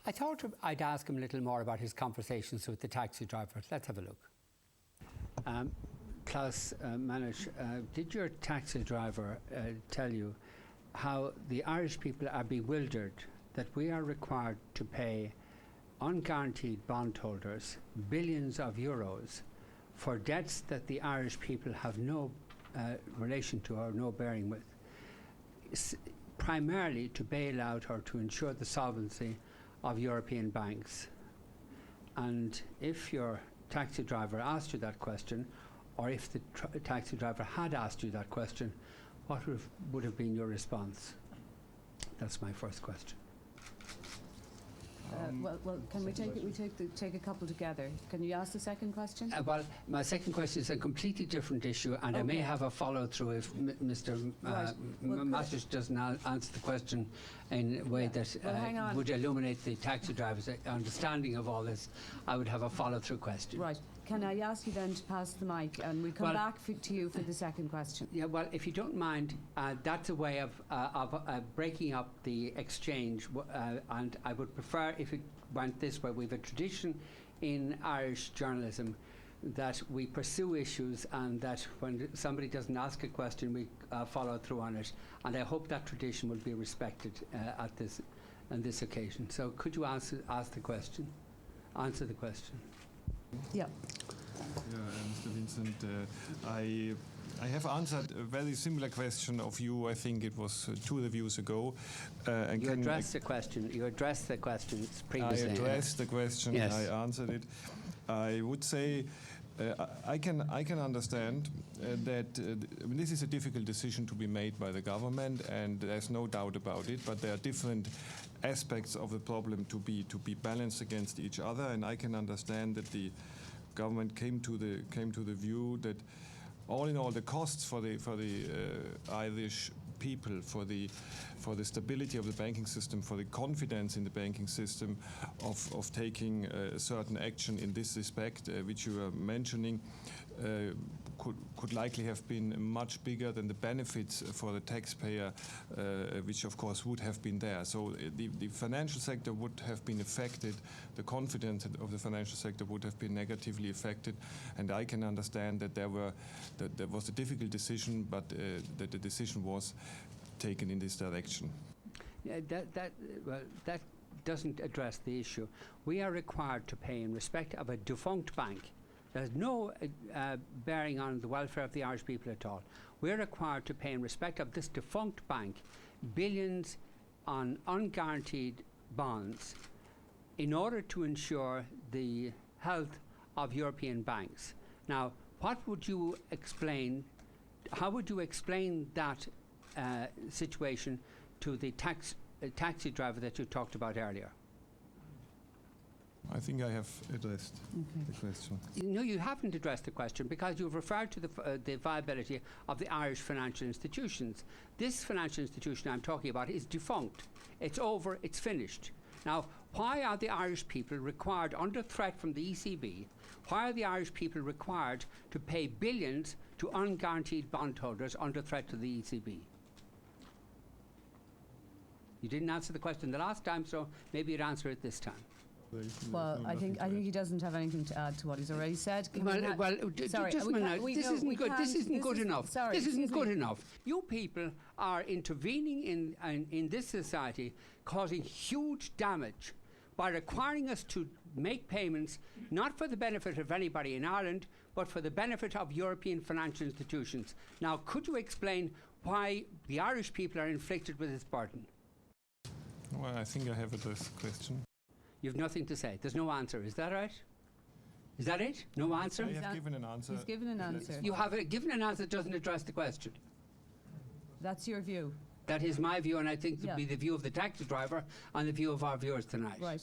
I thought I'd ask him a little more about his conversations with the taxi driver. Let's have a look. Klaus Manisch, did your taxi driver tell you how the Irish people are bewildered that we are required to pay unguaranteed bondholders billions of euros for debts that the Irish people have no relation to or no bearing with, primarily to bail out or to ensure the solvency of European banks? And if your taxi driver asked you that question, or if the taxi driver had asked you that question, what would have been your response? That's my first question. Well, can we take it? We take a couple together. Can you ask the second question? Well, my second question is a completely different issue, and I may have a follow-through if Mr. Masters doesn't answer the question in a way that would illuminate the taxi driver's understanding of all this. I would have a follow-through question. Right. Can I ask you then to pass the mic, and we'll come back to you for the second question? Yeah, well, if you don't mind, that's a way of breaking up the exchange, and I would prefer if it went this way. We have a tradition in Irish journalism that we pursue issues, and that when somebody doesn't ask a question, we follow through on it. And I hope that tradition will be respected on this occasion. So could you answer the question? Yeah. Mr. Vincent, I have answered a very similar question of you. I think it was 2 reviews ago. You addressed the question. You addressed the questions previously. I addressed the question. Yes. I answered it. I would say I can understand that this is a difficult decision to be made by the government, and there's no doubt about it. But there are different aspects of the problem to be balanced against each other, and I can understand that the government came to the view that all in all the costs for the Irish people, for the stability of the banking system, for the confidence in the banking system of taking certain action in this respect, which you are mentioning, could likely have been much bigger than the benefits for the taxpayer, which of course would have been there. So the financial sector would have been affected, the confidence of the financial sector would have been negatively affected, and I can understand that there was a difficult decision, but that the decision was taken in this direction. Yeah, that doesn't address the issue. We are required to pay in respect of a defunct bank. There's no bearing on the welfare of the Irish people at all. We're required to pay in respect of this defunct bank billions on unguaranteed bonds in order to ensure the health of European banks. Now, what would you explain? How would you explain that situation to the taxi driver that you talked about earlier? I think I have addressed the question. No, you haven't addressed the question, because you've referred to the viability of the Irish financial institutions. This financial institution I'm talking about is defunct. It's over, it's finished. Now, why are the Irish people required, under threat from the ECB, why are the Irish people required to pay billions to unguaranteed bondholders under threat to the ECB? You didn't answer the question the last time, so maybe you'd answer it this time. Well, I think he doesn't have anything to add to what he's already said. Just a minute. This isn't good. This isn't good enough. This isn't good enough. You people are intervening in this society, causing huge damage by requiring us to make payments not for the benefit of anybody in Ireland, but for the benefit of European financial institutions. Now, could you explain why the Irish people are inflicted with this burden? Well, I think I have addressed the question. You've nothing to say. There's no answer. Is that right? Is that it? No answer? I have given an answer. He's given an answer. You have given an answer that doesn't address the question. That's your view. That is my view, and I think it would be the view of the taxi driver and the view of our viewers tonight. Right.